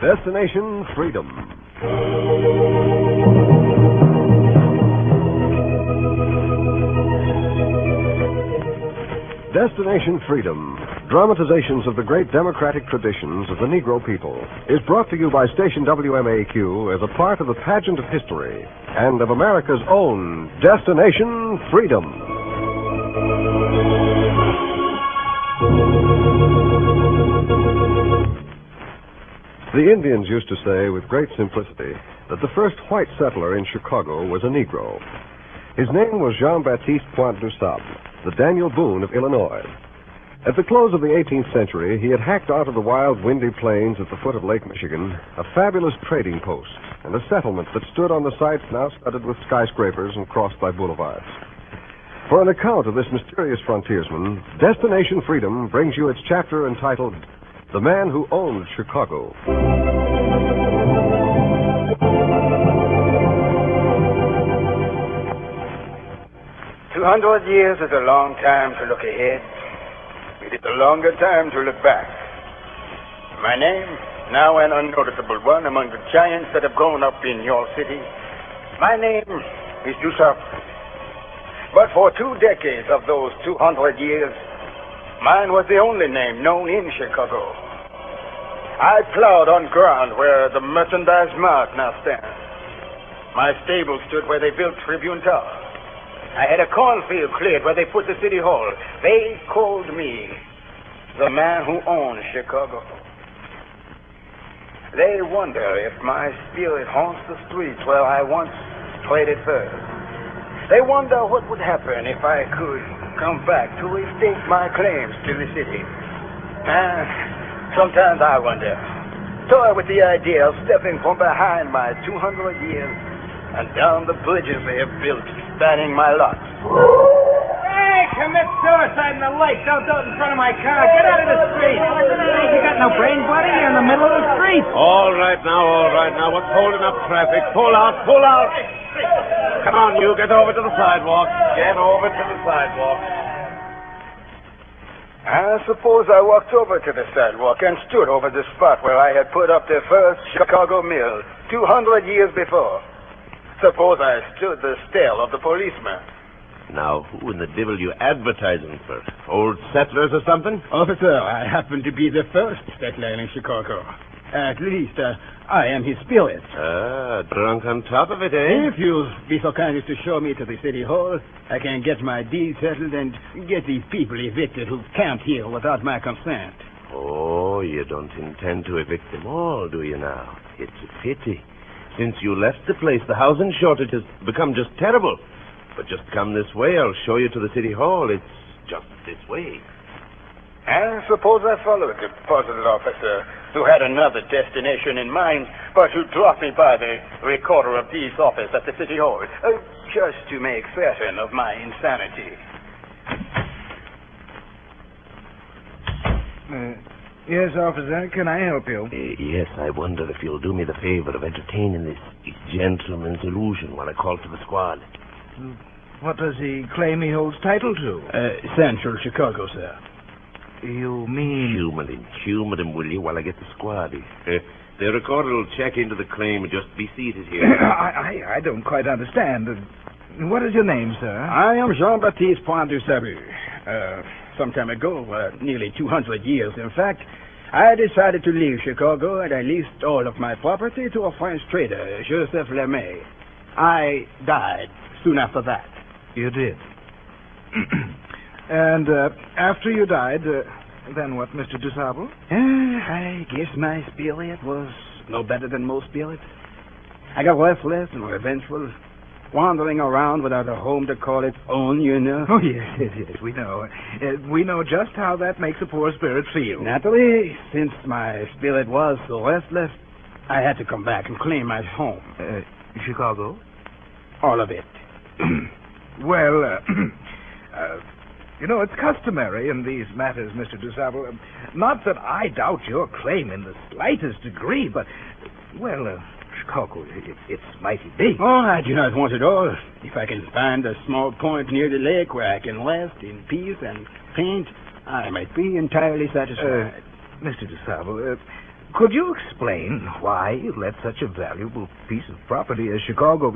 Destination Freedom. Destination Freedom, dramatizations of the great democratic traditions of the Negro people, is brought to you by station WMAQ as a part of the pageant of history and of America's own Destination Freedom. The Indians used to say with great simplicity that the first white settler in Chicago was a Negro. His name was Jean-Baptiste Point du Sable, the Daniel Boone of Illinois. At the close of the 18th century, he had hacked out of the wild, windy plains at the foot of Lake Michigan a fabulous trading post and a settlement that stood on the sites now studded with skyscrapers and crossed by boulevards. For an account of this mysterious frontiersman, Destination Freedom brings you its chapter entitled The Man Who Owned Chicago. 200 years is a long time to look ahead. It is a longer time to look back. My name, now an unnoticeable one among the giants that have grown up in your city, my name is Dusap. But for 2 decades of those 200 years, mine was the only name known in Chicago. I plowed on ground where the Merchandise Mart now stands. My stable stood where they built Tribune Tower. I had a cornfield cleared where they put the city hall. They called me the man who owned Chicago. They wonder if my spirit haunts the streets where I once traded furs. They wonder what would happen if I could come back to restate my claims to the city. Sometimes I wonder, toy with the idea of stepping from behind my 200 years and down the bridges they have built, spanning my lot. Hey, commit suicide in the lake. Don't do it in front of my car. Get out of the street. Hey, you got no brain, buddy? You're in the middle of the street. All right now. What's holding up traffic? Pull out. Come on, you. Get over to the sidewalk. I suppose I walked over to the sidewalk and stood over the spot where I had put up the first Chicago mill 200 years before. Suppose I stood the stare of the policeman. Now, who in the devil you advertising for? Old settlers or something? Officer, I happen to be the first settler in Chicago. At least, I am his spirit. Drunk on top of it, eh? If you'll be so kind as to show me to the city hall, I can get my deed settled and get these people evicted who camped here without my consent. Oh, you don't intend to evict them all, do you now? It's a pity. Since you left the place, the housing shortage has become just terrible. But just come this way, I'll show you to the city hall. It's just this way. And suppose I followed the puzzled officer who had another destination in mind, but who dropped me by the recorder of peace office at the city hall, just to make certain of my insanity. Yes, officer, can I help you? Yes, I wonder if you'll do me the favor of entertaining this gentleman's illusion while I call to the squad. What does he claim he holds title to? Central Chicago, sir. You mean... Humor him, will you, while I get the squad. The recorder will check into the claim. Just be seated here. I don't quite understand. What is your name, sir? I am Jean-Baptiste Point du Sable. Some time ago, nearly 200 years, in fact, I decided to leave Chicago and I leased all of my property to a French trader, Joseph Lemay. I died soon after that. You did. And after you died, then what, Mr. DuSable? I guess my spirit was no better than most spirits. I got restless and revengeful, wandering around without a home to call its own, you know. Oh, yes, we know. We know just how that makes a poor spirit feel. Naturally, since my spirit was so restless, I had to come back and claim my home. Chicago? All of it. Well, you know, it's customary in these matters, Mr. DuSable. Not that I doubt your claim in the slightest degree, but, well, Chicago, it's mighty big. Oh, I do not want it all. If I can find a small point near the lake where I can rest in peace and paint, I might be entirely satisfied. Mr. DuSable, Could you explain why you let such a valuable piece of property as Chicago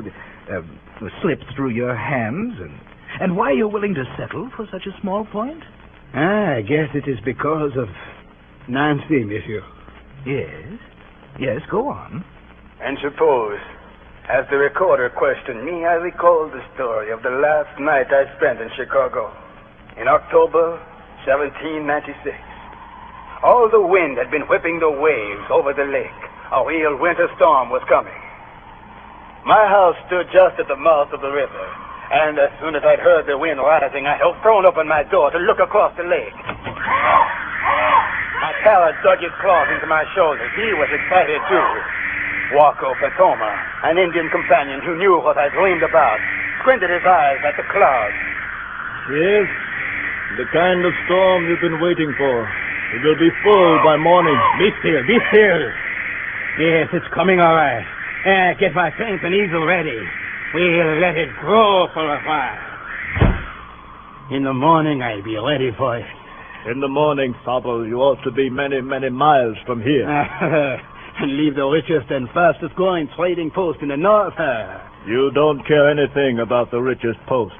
slip through your hands, and why you're willing to settle for such a small point? I guess it is because of Nancy, monsieur. Yes. Yes, go on. And suppose, as the recorder questioned me, I recalled the story of the last night I spent in Chicago in October 1796. All the wind had been whipping the waves over the lake. A real winter storm was coming. My house stood just at the mouth of the river, and as soon as I'd heard the wind rising, I had thrown open my door to look across the lake. My parrot dug his claws into my shoulders. He was excited, too. Waco Patoma, an Indian companion who knew what I dreamed about, squinted his eyes at the clouds. Yes, the kind of storm you've been waiting for. It will be full by morning. Be still, be still. Yes, it's coming all right. Get my paint and easel ready. We'll let it grow for a while. In the morning, I'll be ready for it. In the morning, Sable, you ought to be many, many miles from here. And leave the richest and fastest going trading post in the north. You don't care anything about the richest post.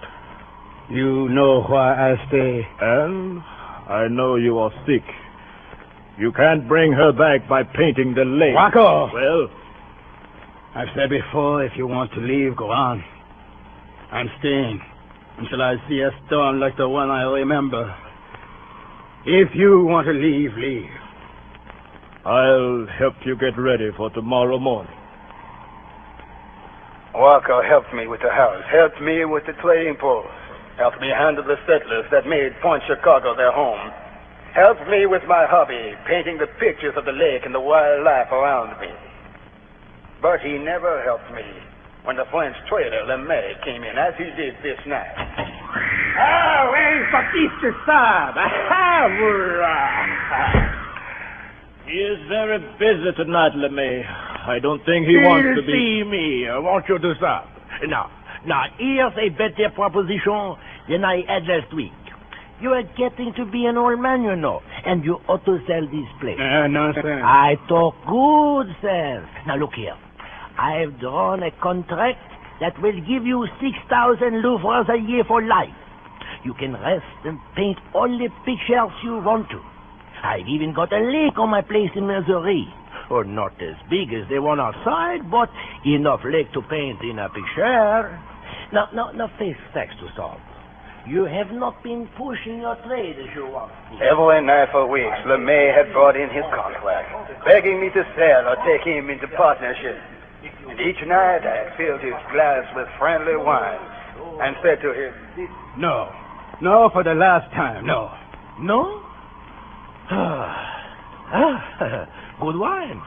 You know why I stay. And I know you are sick. You can't bring her back by painting the lake. Waco! Well? I've said before, if you want to leave, go on. I'm staying until I see a storm like the one I remember. If you want to leave, leave. I'll help you get ready for tomorrow morning. Waco helped me with the house, helped me with the trading post, helped me handle the settlers that made Point Chicago their home, helped me with my hobby, painting the pictures of the lake and the wildlife around me. But he never helped me when the French trader LeMay came in, as he did this night. Ah, where's Baptiste Sab? He is very busy tonight, LeMay. I don't think he wants to be... See me, won't you do stop? Now, here's a better proposition than I had last week. You are getting to be an old man, you know, and you ought to sell this place. Nonsense. I talk good sense. Now, look here. I've drawn a contract that will give you 6,000 louvres a year for life. You can rest and paint all the pictures you want to. I've even got a lake on my place in Missouri. Or not as big as the one outside, but enough lake to paint in a picture. Now, face facts to solve. You have not been pushing your trade as you want. Every night for weeks, LeMay had brought in his contract, begging me to sell or take him into partnership. And each night I filled his glass with friendly wine and said to him, No. No, for the last time, no. No? Good wine.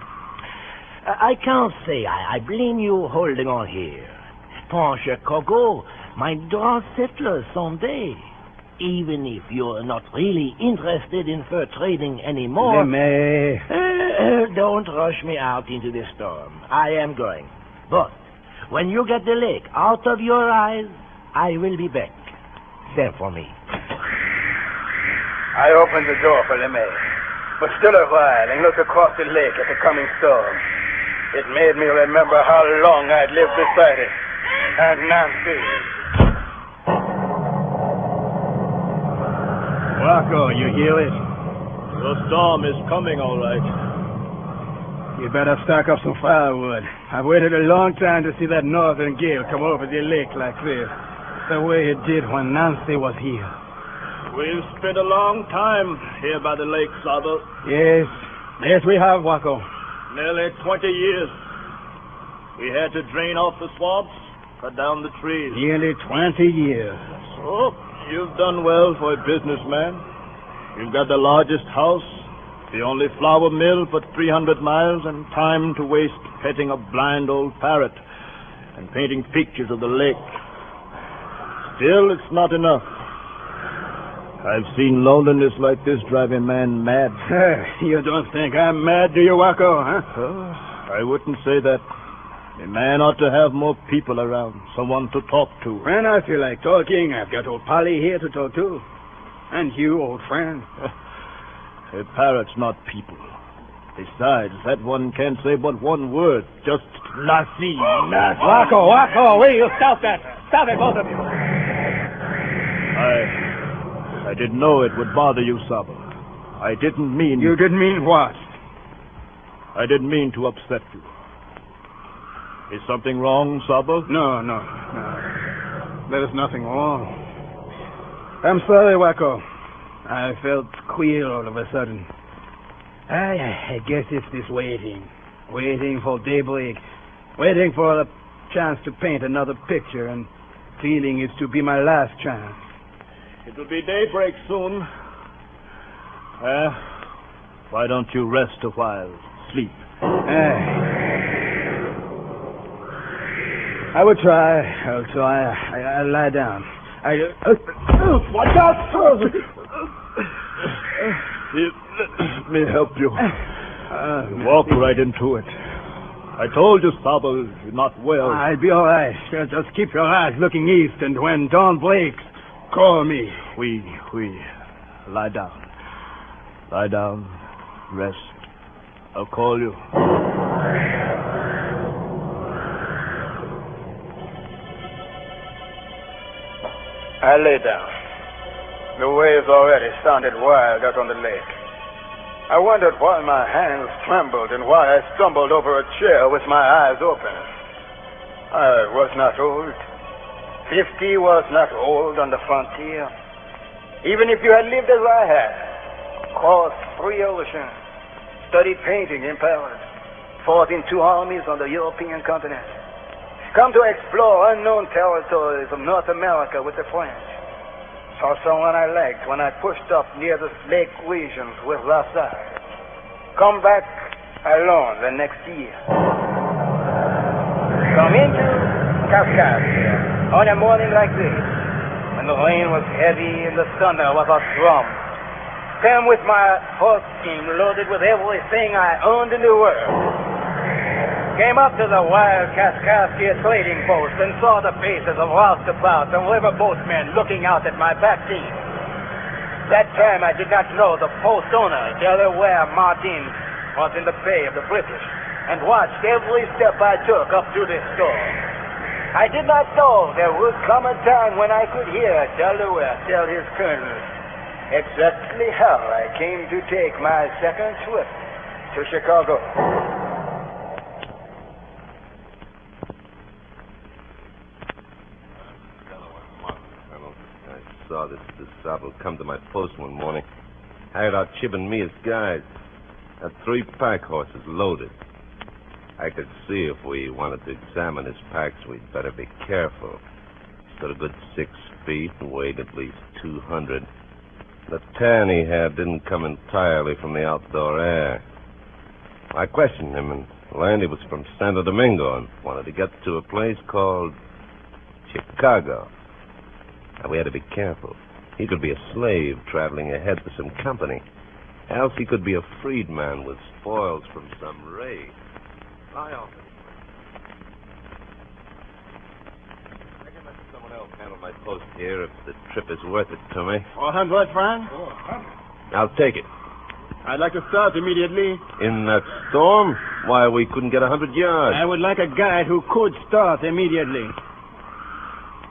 I can't say I blame you holding on here. Point Chicago might draw settlers someday. Even if you're not really interested in fur trading anymore. LeMay. Don't rush me out into the storm. I am going. But when you get the lake out of your eyes, I will be back. Send for me. I opened the door for LeMay, but stood a while and looked across the lake at the coming storm. It made me remember how long I'd lived beside it. And Nancy. Waco, you hear it? The storm is coming, all right. You better stock up some firewood. I've waited a long time to see that northern gale come over the lake like this. The way it did when Nancy was here. We've spent a long time here by the lake, Sable. Yes. Yes, we have, Waco. Nearly 20 years. We had to drain off the swamps, cut down the trees. Nearly 20 years. So, you've done well for a businessman. You've got the largest house, the only flour mill for 300 miles, and time to waste petting a blind old parrot and painting pictures of the lake. Still, it's not enough. I've seen loneliness like this drive a man mad. You don't think I'm mad, do you, Waco, huh? I wouldn't say that. A man ought to have more people around, someone to talk to. When I feel like talking, I've got old Polly here to talk to. And you, old friend. A parrot's not people. Besides, that one can't say but one word. Just nasi. Wacko, will you stop that? Stop it, both of you. I didn't know it would bother you, Saba. I didn't mean... You didn't mean what? I didn't mean to upset you. Is something wrong, Saba? No. There is nothing wrong. I'm sorry, Wacko. I felt queer all of a sudden. I guess it's this waiting for daybreak, waiting for the chance to paint another picture, and feeling it's to be my last chance. It will be daybreak soon. Why don't you rest a while? Sleep. I will try. I'll lie down. Watch out! Let me help you. Walk right into it. I told you, Saba, you're not well. I'll be all right. Just keep your eyes looking east, and when dawn breaks, call me. We lie down. Lie down. Rest. I'll call you. I lay down. The waves already sounded wild out on the lake. I wondered why my hands trembled and why I stumbled over a chair with my eyes open. I was not old. 50 was not old on the frontier. Even if you had lived as I had, crossed 3 oceans, studied painting in Paris, fought in 2 armies on the European continent, come to explore unknown territories of North America with the French, saw someone I liked when I pushed up near the lake regions with La Salle, come back alone the next year. Come into Kaskaskia on a morning like this, when the rain was heavy and the thunder was a drum. Came with my horse team loaded with everything I owned in the world. Came up to the wild Kaskaskia trading post and saw the faces of roustabouts and riverboatmen looking out at my back team. That time I did not know the post owner, Delaware Martin, was in the pay of the British and watched every step I took up to this store. I did not know there would come a time when I could hear Delaware tell his colonel exactly how I came to take my second trip to Chicago. I saw this DeSable come to my post one morning. Hired out Chib and me as guides. Had 3 pack horses loaded. I could see if we wanted to examine his packs, we'd better be careful. Stood a good 6 feet and weighed at least 200. The tan he had didn't come entirely from the outdoor air. I questioned him and learned he was from Santo Domingo and wanted to get to a place called Chicago. Now, we had to be careful. He could be a slave traveling ahead for some company. Else he could be a freedman with spoils from some raid. Lie off. I can let someone else handle my post here if the trip is worth it to me. 400 francs? I'll take it. I'd like to start immediately. In that storm? Why, we couldn't get 100 yards. I would like a guide who could start immediately.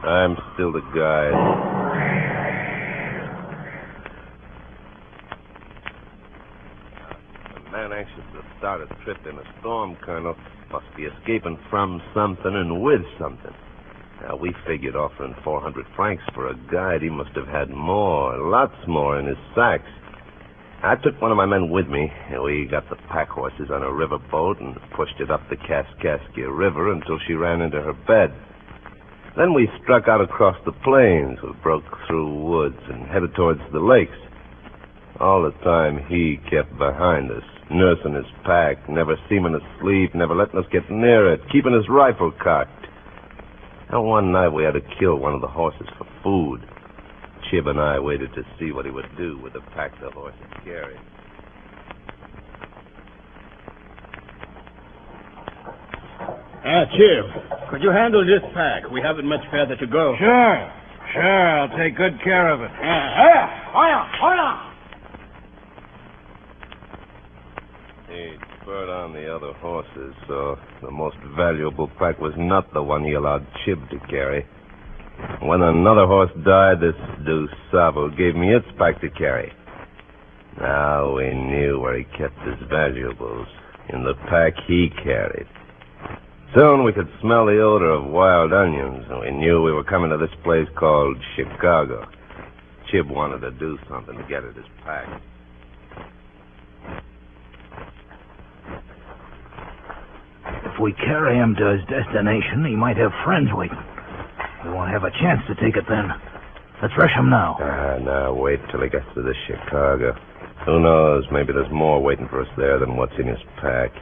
I'm still the guide. A man anxious to start a trip in a storm, Colonel, must be escaping from something and with something. Now, we figured offering 400 francs for a guide. He must have had more, lots more in his sacks. I took one of my men with me, and we got the pack horses on a river boat and pushed it up the Kaskaskia River until she ran into her bed. Then we struck out across the plains, we broke through woods and headed towards the lakes. All the time he kept behind us, nursing his pack, never seeming to sleep, never letting us get near it, keeping his rifle cocked. And one night we had to kill one of the horses for food. Chib and I waited to see what he would do with the pack the horses carried. Chib, could you handle this pack? We haven't much further to go. Sure. I'll take good care of it. He spurred on the other horses, so the most valuable pack was not the one he allowed Chib to carry. When another horse died, this DuSable gave me its pack to carry. Now we knew where he kept his valuables, in the pack he carried. Soon we could smell the odor of wild onions, and we knew we were coming to this place called Chicago. Chib wanted to do something to get at his pack. If we carry him to his destination, he might have friends waiting. We won't have a chance to take it then. Let's rush him now. Now wait till he gets to this Chicago. Who knows, maybe there's more waiting for us there than what's in his pack.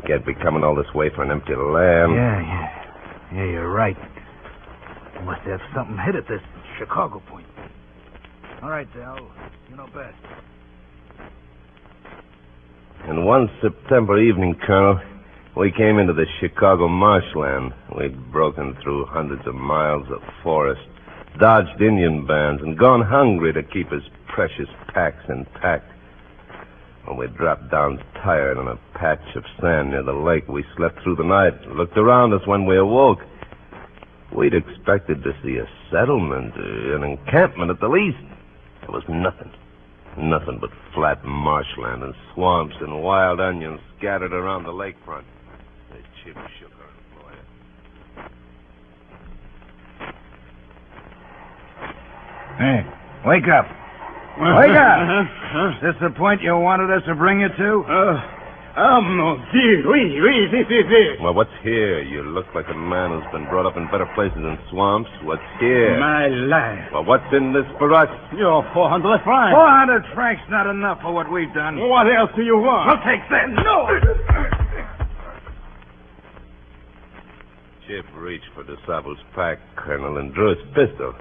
He can't be coming all this way for an empty land. Yeah, you're right. We must have something hid at this Chicago point. All right, Del, you know best. And one September evening, Colonel, we came into the Chicago marshland. We'd broken through hundreds of miles of forest, dodged Indian bands, and gone hungry to keep his precious packs intact. When we dropped down tired on a patch of sand near the lake, we slept through the night and looked around us when we awoke. We'd expected to see a settlement, an encampment at the least. There was nothing. Nothing but flat marshland and swamps and wild onions scattered around the lakefront. The Chib shook her employer. Hey, wake up. Wake up! Is this the point you wanted us to bring you to? Mon Dieu, oui, this. Well, what's here? You look like a man who's been brought up in better places than swamps. What's here? My life. Well, what's in this for us? Your 400 francs. 400 francs not enough for what we've done. What else do you want? We'll take that. No! Chib reached for DuSable's pack, Colonel, and drew his pistol.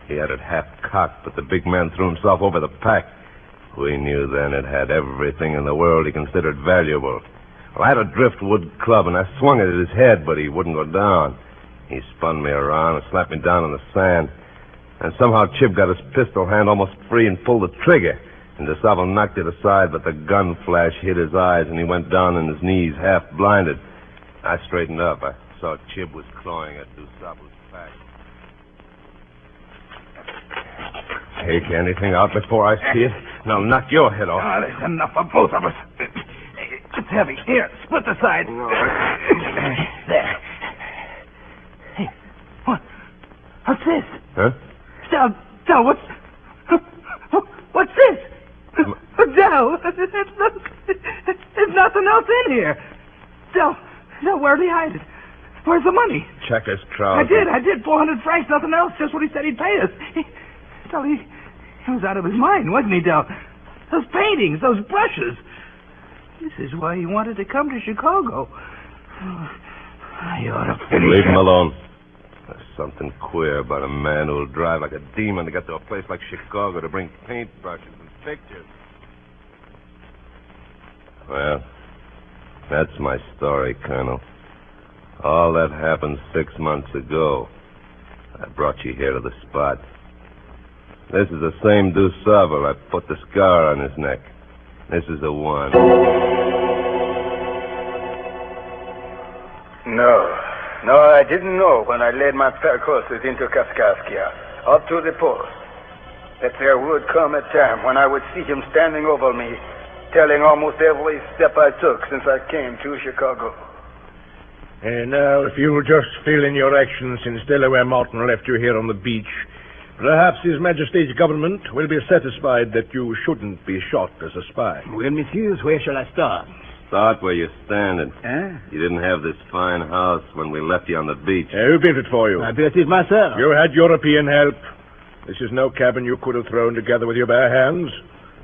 He had it half-cocked, but the big man threw himself over the pack. We knew then it had everything in the world he considered valuable. Well, I had a driftwood club, and I swung it at his head, but he wouldn't go down. He spun me around and slapped me down on the sand. And somehow Chib got his pistol hand almost free and pulled the trigger. And DuSable knocked it aside, but the gun flash hit his eyes, and he went down on his knees, half blinded. I straightened up. I saw Chib was clawing at DuSable's pack. Take anything out before I see it, and I'll knock your head off. Oh, there's enough for both of us. It's heavy. Here, split the side. There. Hey, what's this? Huh? Del, what's this? Del, there's nothing else in here. Del, where'd he hide it? Where's the money? Checkers trousers. I did. 400 francs, nothing else. Just what he said he'd pay us. Del, he was out of his mind, wasn't he, Del? Those paintings, those brushes. This is why he wanted to come to Chicago. I ought to finish Leave him him. alone. There's something queer about a man who'll drive like a demon to get to a place like Chicago to bring paintbrushes and pictures. Well, that's my story, Colonel. All that happened 6 months ago. I brought you here to the spot. This is the same DuSable. I put the scar on his neck. This is the one. No, I didn't know when I led my pack horses into Kaskaskia, up to the post, that there would come a time when I would see him standing over me, telling almost every step I took since I came to Chicago. And now, if you'll just fill in your actions since Delaware Martin left you here on the beach, perhaps His Majesty's government will be satisfied that you shouldn't be shot as a spy. Well, messieurs, where shall I start? Start where you're standing. Huh? You didn't have this fine house when we left you on the beach. Who built it for you? I built it myself. You had European help. This is no cabin you could have thrown together with your bare hands.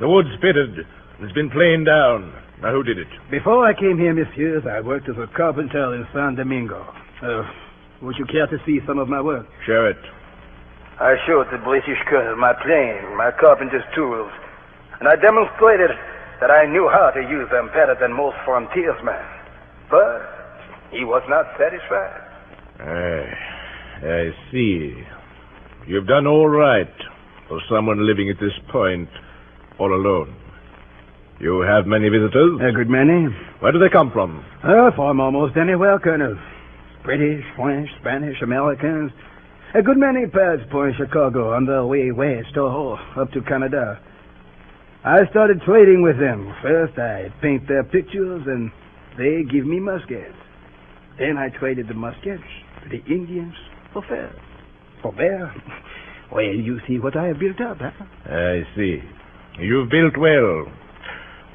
The wood's pitted. It's been planed down. Now, who did it? Before I came here, messieurs, I worked as a carpenter in San Domingo. Would you care to see some of my work? Show it. I showed the British colonel my plane, my carpenter's tools, and I demonstrated that I knew how to use them better than most frontiersmen. But he was not satisfied. I see. You've done all right for someone living at this point all alone. You have many visitors? A good many. Where do they come from? From almost anywhere, Colonel. British, French, Spanish, Americans. A good many pass for Chicago on their way west or up to Canada. I started trading with them. First, I paint their pictures, and they give me muskets. Then I traded the muskets to the Indians for furs. For bear. Well, you see what I have built up, huh? I see. You've built well.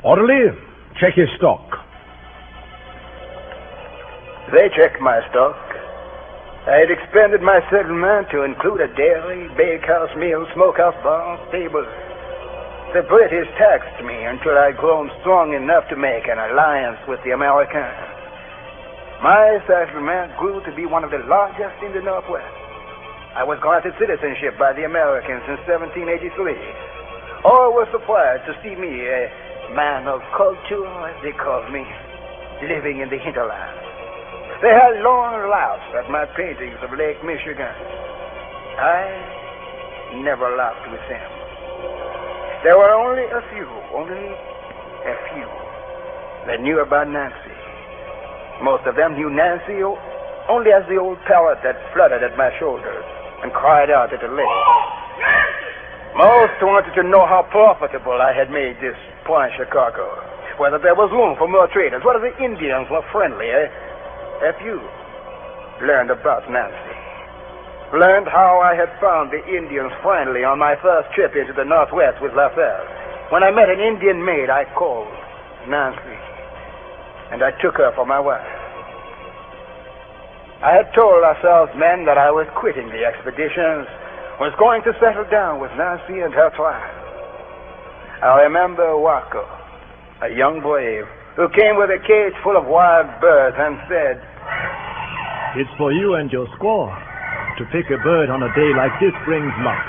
Orderly, check his stock. They checked my stock. I had expanded my settlement to include a dairy, bakehouse, mill, smokehouse, barn, stable. The British taxed me until I'd grown strong enough to make an alliance with the Americans. My settlement grew to be one of the largest in the Northwest. I was granted citizenship by the Americans in 1783. All were surprised to see me, a man of culture, as they called me, living in the hinterland. They had long laughs at my paintings of Lake Michigan. I never laughed with them. There were only a few that knew about Nancy. Most of them knew Nancy only as the old parrot that fluttered at my shoulders and cried out at the lake. Most wanted to know how profitable I had made this Point Chicago, whether there was room for more traders, whether the Indians were friendly. A few learned about Nancy, learned how I had found the Indians friendly on my first trip into the Northwest with LaSalle. When I met an Indian maid, I called Nancy, and I took her for my wife. I had told LaSalle's men that I was quitting the expeditions, was going to settle down with Nancy and her tribe. I remember Waco, a young brave, who came with a cage full of wild birds and said, It's for you and your squaw. To pick a bird on a day like this brings luck,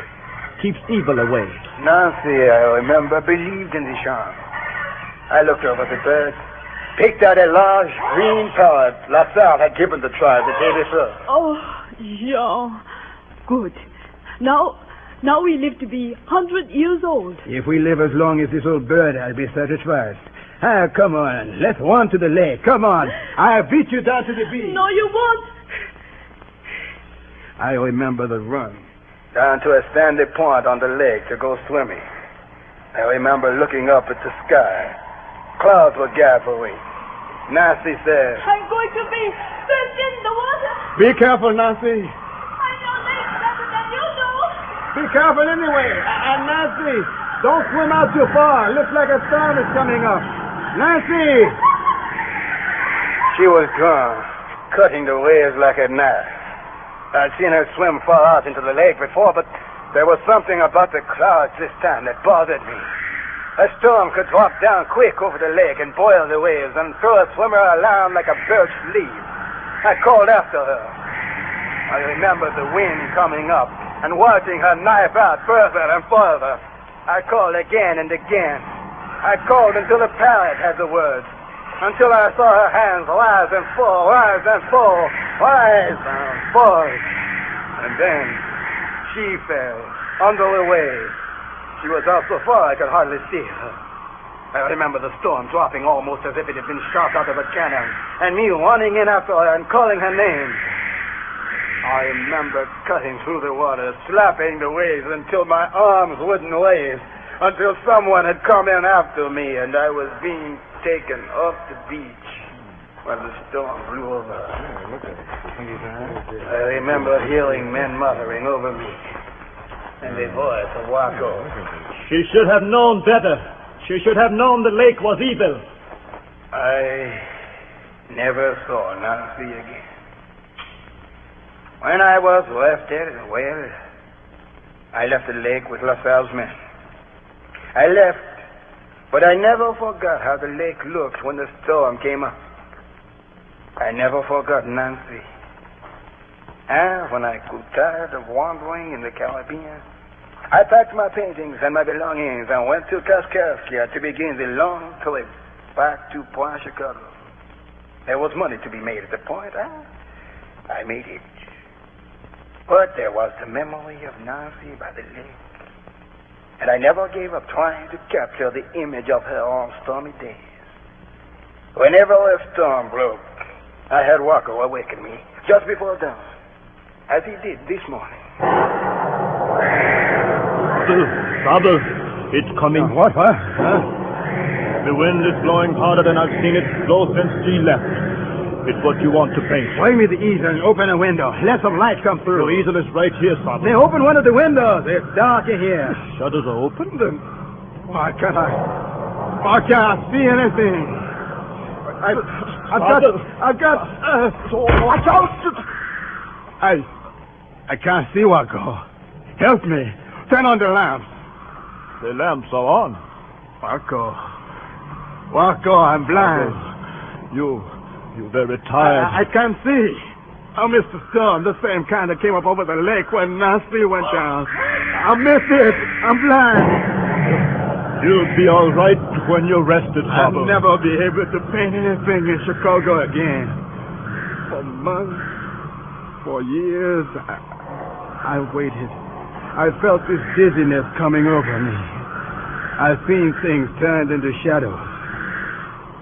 keeps evil away. Nancy, I remember, believed in the charm. I looked over the bird, picked out a large green parrot LaSalle had given the tribe the day before. Oh, yeah. Good. Now we live to be 100 years old. If we live as long as this old bird, I'll be satisfied. Come on. Let's run to the lake. Come on. I'll beat you down to the beach. No, you won't. I remember the run. Down to a sandy point on the lake to go swimming. I remember looking up at the sky. Clouds were gathering. Nancy said, I'm going to be swimming in the water. Be careful, Nancy. I know lake better than you do. Be careful anyway. And Nancy, don't swim out too far. Looks like a storm is coming up. Nancy! She was gone, cutting the waves like a knife. I'd seen her swim far out into the lake before, but there was something about the clouds this time that bothered me. A storm could drop down quick over the lake and boil the waves and throw a swimmer around like a birch leaf. I called after her. I remember the wind coming up and watching her knife out further and further. I called again and again. I called until the parrot had the words, until I saw her hands rise and fall, rise and fall, rise and fall. And then she fell under the waves. She was out so far I could hardly see her. I remember the storm dropping almost as if it had been shot out of a cannon, and me running in after her and calling her name. I remember cutting through the water, slapping the waves until my arms wouldn't wave, until someone had come in after me and I was being taken off the beach when the storm blew over. I remember hearing men muttering over me and the voice of Waco. She should have known better. She should have known the lake was evil. I never saw Nancy again. When I was left there, well, I left the lake with LaSalle's men. I left, but I never forgot how the lake looked when the storm came up. I never forgot Nancy. And when I grew tired of wandering in the Caribbean, I packed my paintings and my belongings and went to Kaskaskia to begin the long trip back to Point Chicago. There was money to be made at the point. I made it. But there was the memory of Nancy by the lake. and I never gave up trying to capture the image of her on stormy days. Whenever a storm broke, I had Walker awaken me just before dawn, as he did this morning. Trouble. It's coming. What? Huh? The wind is blowing harder than I've seen it blow since G left. It's what you want to paint. Swing me the easel and open a window. Let some light come through. The easel is right here, Sable. They open one of the windows. It's dark in here. Shutters are open? Then why can't I see anything? I can't see, Walker. Help me. Turn on the lamps. The lamps are on. Walker, I'm blind. You're very tired. I can't see. I missed the storm, the same kind that came up over the lake when Nancy went down. I missed it. I'm blind. You'll be all right when you're rested, Sable. I'll never be able to paint anything in Chicago again. For months, for years, I waited. I felt this dizziness coming over me. I've seen things turned into shadows.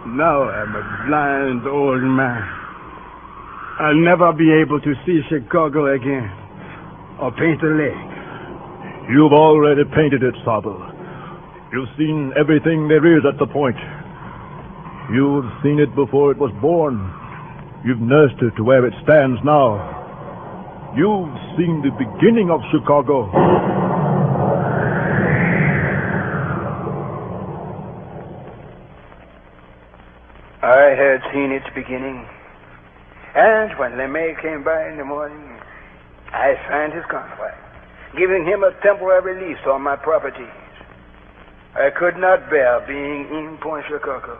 Now I'm a blind old man. I'll never be able to see Chicago again or paint the lake. You've already painted it, Sable. You've seen everything there is at the point. You've seen it before it was born. You've nursed it to where it stands now. You've seen the beginning of Chicago. I had seen its beginning. And when LeMay came by in the morning, I signed his contract, giving him a temporary lease on my properties. I could not bear being in Point Chicago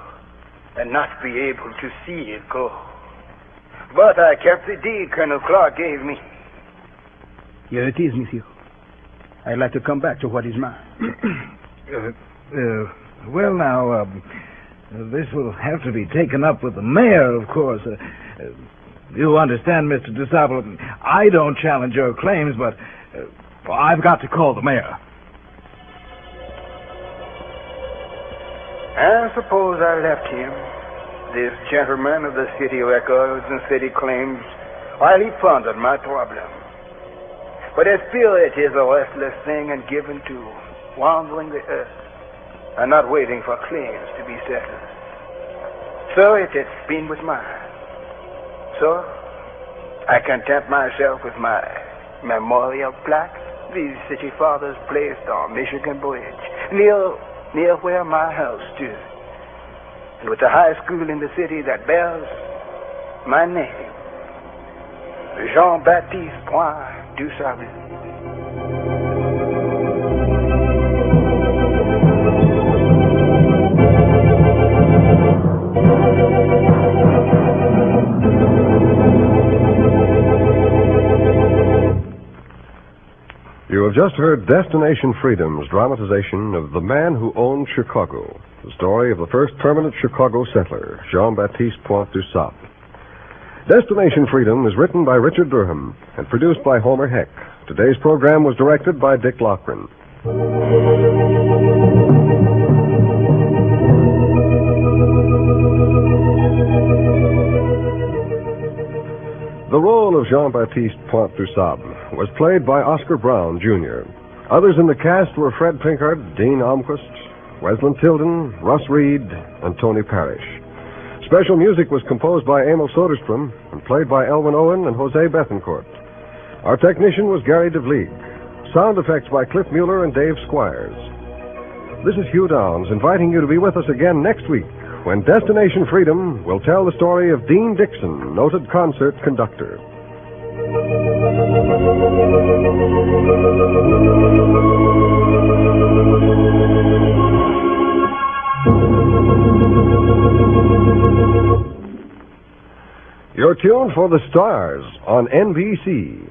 and not be able to see it go. But I kept the deed Colonel Clark gave me. Here it is, monsieur. I'd like to come back to what is mine. Well, now, this will have to be taken up with the mayor, of course. You understand, Mr. DeSable, I don't challenge your claims, but I've got to call the mayor. And suppose I left him, this gentleman of the city records and city claims, while he pondered my problem. But his spirit is a restless thing and given to wandering the earth and not waiting for claims to be settled. So it has been with mine. So I content myself with my memorial plaque these city fathers placed on Michigan Bridge, near where my house stood, and with the high school in the city that bears my name, Jean-Baptiste Point du Sable. You have just heard Destination Freedom's dramatization of The Man Who Owned Chicago, the story of the first permanent Chicago settler, Jean-Baptiste Point du Sable. Destination Freedom is written by Richard Durham and produced by Homer Heck. Today's program was directed by Dick Lochran. The role of Jean-Baptiste Point du Sable was played by Oscar Brown, Jr. Others in the cast were Fred Pinkard, Dean Almquist, Wesley Tilden, Russ Reed, and Tony Parrish. Special music was composed by Emil Soderstrom and played by Elwin Owen and Jose Bethencourt. Our technician was Gary DeVlieg. Sound effects by Cliff Mueller and Dave Squires. This is Hugh Downs inviting you to be with us again next week when Destination Freedom will tell the story of Dean Dixon, noted concert conductor. You're tuned for the stars on NBC.